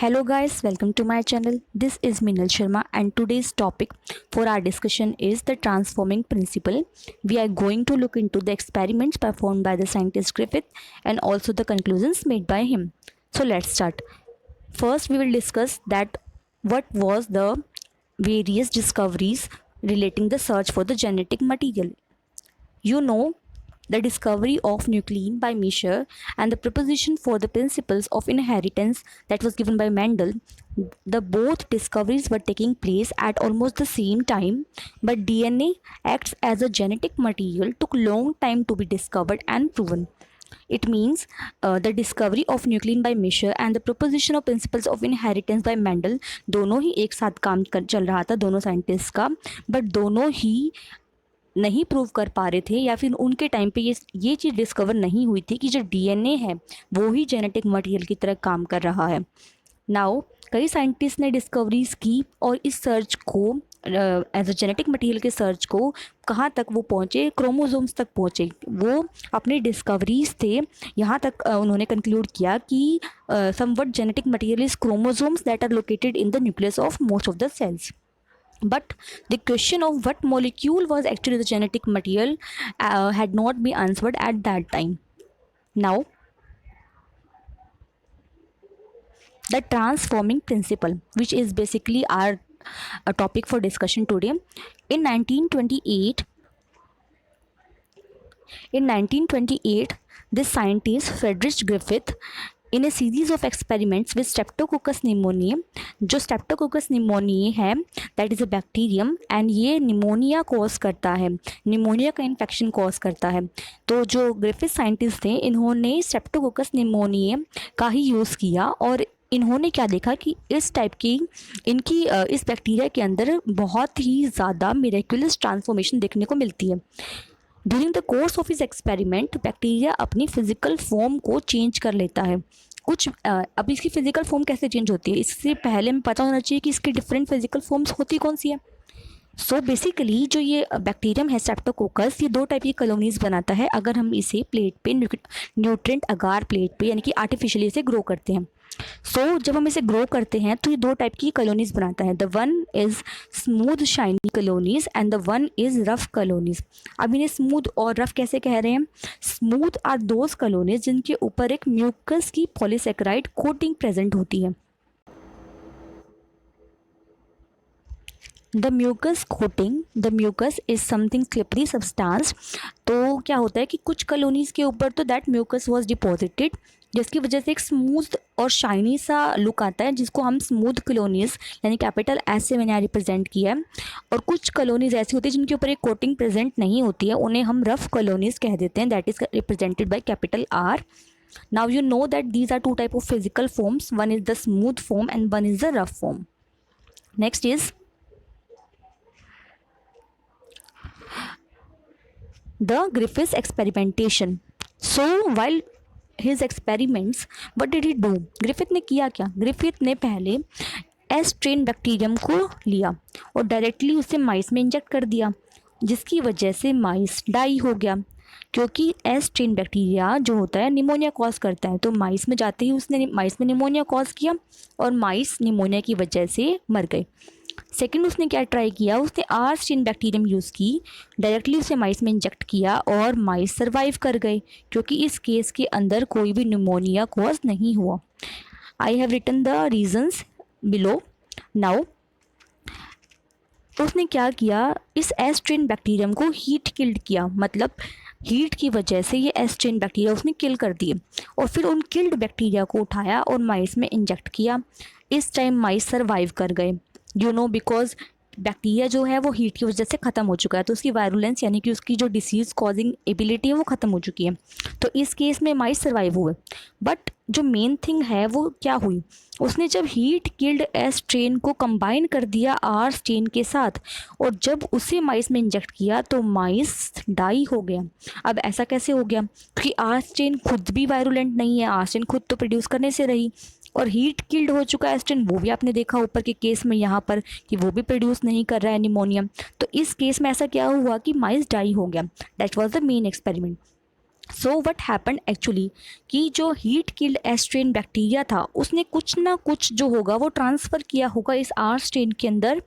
Hello guys, welcome to my channel. This is Minal Sharma and today's topic for our discussion is the transforming principle. We are going to look into the experiments performed by the scientist Griffith and also the conclusions made by him. So let's start. First we will discuss that what was the various discoveries relating the search for the genetic material. You know, the discovery of nuclein by Miescher and the proposition for the principles of inheritance that was given by Mendel, the both discoveries were taking place at almost the same time, but DNA acts as a genetic material took long time to be discovered and proven. It means the discovery of nuclein by Miescher and the proposition of principles of inheritance by Mendel दोनों ही एक साथ काम चल रहा था दोनों scientist का, but दोनों ही नहीं प्रूव कर पा रहे थे या फिर उनके टाइम पे ये चीज़ डिस्कवर नहीं हुई थी कि जो डीएनए है वो ही जेनेटिक मटेरियल की तरह काम कर रहा है. नाउ कई साइंटिस्ट ने डिस्कवरीज की और इस सर्च को एज अ जेनेटिक मटेरियल के सर्च को कहाँ तक वो पहुँचे, क्रोमोसोम्स तक पहुँचे. वो अपने डिस्कवरीज थे यहाँ तक उन्होंने कंक्लूड किया कि somewhat genetic material is chromosomes that are located in the nucleus of most of the cells. But the question of what molecule was actually the genetic material had not been answered at that time. Now, the transforming principle, which is basically our topic for discussion today. In 1928, this scientist Friedrich Griffith, in a series of experiments with Streptococcus pneumoniae, जो Streptococcus pneumoniae है that is a bacterium and ये pneumonia cause करता है, pneumonia का infection cause करता है. तो जो ग्रिफिथ साइंटिस्ट थे इन्होंने Streptococcus pneumoniae का ही यूज़ किया और इन्होंने क्या देखा कि इस टाइप की इनकी इस बैक्टीरिया के अंदर बहुत ही ज़्यादा मिरेक्युलस ट्रांसफॉर्मेशन देखने को मिलती है. ड्यूरिंग द कोर्स ऑफ इस एक्सपेरिमेंट बैक्टीरिया अपनी फिजिकल फॉर्म को चेंज कर लेता है. कुछ अब इसकी फिजिकल फॉर्म कैसे चेंज होती है इससे पहले हमें पता होना चाहिए कि इसकी डिफरेंट फिजिकल फॉर्म्स होती कौन सी है. सो बेसिकली जो ये बैक्टीरियम है स्ट्रेप्टोकोकस, ये दो टाइप की कॉलोनीज बनाता है अगर हम इसे प्लेट पे न्यूट्रिएंट अगार प्लेट पे यानी कि आर्टिफिशियली इसे ग्रो करते हैं. सो जब हम इसे ग्रो करते हैं तो ये दो टाइप की कॉलोनीज बनाता है. The one is smooth shiny colonies and the one is rough colonies. अब इन्हें स्मूथ और रफ कैसे कह रहे हैं? स्मूथ आर दोज कॉलोनीज जिनके ऊपर एक म्यूकस की पॉलीसेकेराइड कोटिंग प्रेजेंट होती है. The mucus coating, the mucus is something slippery substance. तो क्या होता है कि कुछ कॉलोनीज के ऊपर तो दैट म्यूकस वॉज डिपॉजिटेड जिसकी वजह से एक स्मूथ और शाइनी सा लुक आता है जिसको हम स्मूथ कॉलोनीज यानी कैपिटल एस से मैंने यहाँ रिप्रेजेंट किया है. और कुछ कॉलोनीज ऐसी होती है जिनके ऊपर एक कोटिंग प्रेजेंट नहीं होती है, उन्हें हम रफ कॉलोनीज कह देते हैं, that is represented by capital R. Now you know that these are two type of physical forms, one is the smooth form and one is the rough form. Next is the Griffith's experimentation. So while his experiments, what did he do? Griffith ने किया क्या? Griffith ने पहले S strain bacterium को लिया और directly उसे माइस में इंजेक्ट कर दिया जिसकी वजह से माइस डाई हो गया क्योंकि एस स्ट्रेन बैक्टीरिया जो होता है निमोनिया कॉज करता है. तो माइस में जाते ही उसने माइस में निमोनिया कॉज किया और माइस निमोनिया की वजह से मर गए. सेकेंड उसने क्या ट्राई किया, उसने आर स्ट्रेन बैक्टीरियम यूज़ की, डायरेक्टली उसे माइस में इंजेक्ट किया और माइस सर्वाइव कर गए क्योंकि इस केस के अंदर कोई भी निमोनिया कॉज नहीं हुआ. I have written the reasons below. Now उसने क्या किया, इस एस स्ट्रेन बैक्टीरियम को हीट किल्ड किया, मतलब हीट की वजह से ये एस स्ट्रेन बैक्टीरिया उसने किल कर दिए और फिर उन किल्ड बैक्टीरिया को उठाया और माइस में इंजेक्ट किया. इस टाइम माइस सर्वाइव कर गए, यू नो, बिकॉज बैक्टीरिया जो है वो हीट की वजह से ख़त्म हो चुका है तो उसकी वायरुलेंस यानी कि उसकी जो डिसीज़ कॉजिंग एबिलिटी है वो ख़त्म हो चुकी है. तो इस केस में माइस सर्वाइव हुए. बट जो मेन थिंग है वो क्या हुई, उसने जब हीट किल्ड एस स्ट्रेन को कंबाइन कर दिया आर स्ट्रेन के साथ और जब उसे माइस में इंजेक्ट किया तो माइस डाई हो गया. अब ऐसा कैसे हो गया? क्योंकि आर स्ट्रेन खुद भी वायरुलेंट नहीं है, आर स्ट्रेन खुद तो प्रोड्यूस करने से रही और हीट किल्ड हो चुका है एस्ट्रेन, वो भी आपने देखा ऊपर के केस में यहाँ पर कि वो भी प्रोड्यूस नहीं कर रहा है निमोनिया. तो इस केस में ऐसा क्या हुआ कि माइस डाई हो गया. That was the main experiment. So what happen actually कि जो heat killed S strain bacteria था उसने कुछ ना कुछ जो होगा वो ट्रांसफ़र किया होगा इस आर स्ट्रेन के अंदर,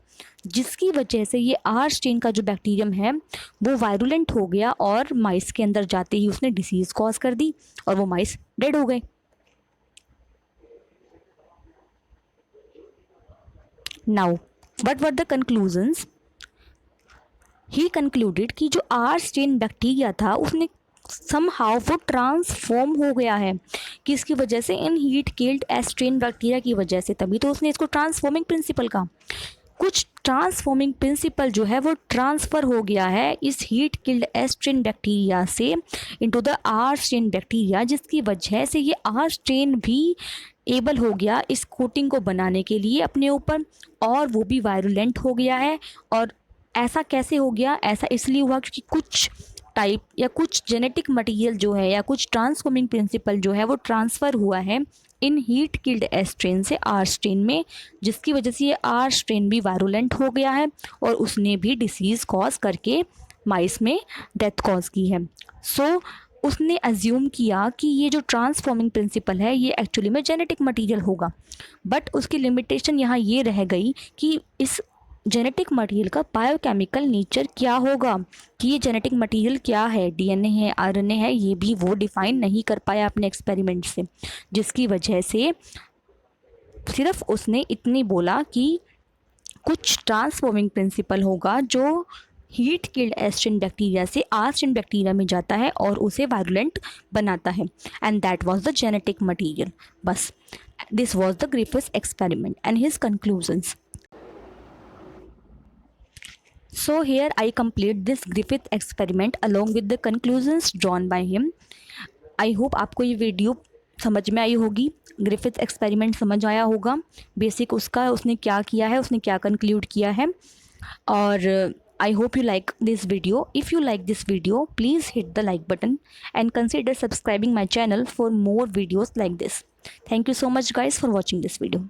जिसकी वजह से ये आर स्ट्रेन का जो बैक्टीरियम है वो वायरुलेंट हो गया और माइस के अंदर जाते ही उसने डिसीज़ कॉज कर दी और वो माइस डेड हो गए। Now what were the conclusions? He concluded कि जो आर स्ट्रेन बैक्टीरिया था उसने समहाउ वो ट्रांसफॉर्म हो गया है, किसकी वजह से? इन हीट किल्ड एस्ट्रेन बैक्टीरिया की वजह से। तभी तो उसने इसको ट्रांसफॉर्मिंग प्रिंसिपल कहा। कुछ ट्रांसफॉर्मिंग प्रिंसिपल जो है वो ट्रांसफ़र हो गया है इस हीट किल्ड एस्ट्रेन बैक्टीरिया से into the are strain bacteria, जिसकी वजह से ये आर स्ट्रेन भी एबल हो गया इस कोटिंग को बनाने के लिए अपने ऊपर, और वो भी वायरुलेंट हो गया है। और ऐसा कैसे हो गया? ऐसा इसलिए हुआ क्योंकि कुछ टाइप या कुछ जेनेटिक मटेरियल जो है या कुछ ट्रांसफॉर्मिंग प्रिंसिपल जो है वो ट्रांसफ़र हुआ है इन हीट किल्ड एस स्ट्रेन से आर स्ट्रेन में, जिसकी वजह से ये आर स्ट्रेन भी वायरुलेंट हो गया है और उसने भी डिसीज़ कॉज करके माइस में डेथ कॉज की है। सो उसने अज्यूम किया कि ये जो ट्रांसफॉर्मिंग प्रिंसिपल है ये एक्चुअली में जेनेटिक मटेरियल होगा, बट उसकी लिमिटेशन यहाँ ये रह गई कि इस जेनेटिक मटेरियल का बायोकेमिकल नेचर क्या होगा, कि ये जेनेटिक मटेरियल क्या है, डीएनए है, आरएनए है, ये भी वो डिफ़ाइन नहीं कर पाया अपने एक्सपेरिमेंट से, जिसकी वजह से सिर्फ उसने इतनी बोला कि कुछ ट्रांसफॉर्मिंग प्रिंसिपल होगा जो हीट किल्ड एस्ट्रेन बैक्टीरिया से आर स्ट्रेन बैक्टीरिया में जाता है और उसे वायरुलेंट बनाता है, and that was the genetic material. बस this was the Griffith's experiment and his conclusions. So here I complete this Griffith experiment along with the conclusions drawn by him. I hope आपको ये video समझ में आई होगी, Griffith experiment समझ आया होगा, basic उसका उसने क्या किया है, उसने क्या कंक्लूड किया है। और I hope you like this video. If you like this video, please hit the like button and consider subscribing my channel for more videos like this. Thank you so much guys for watching this video.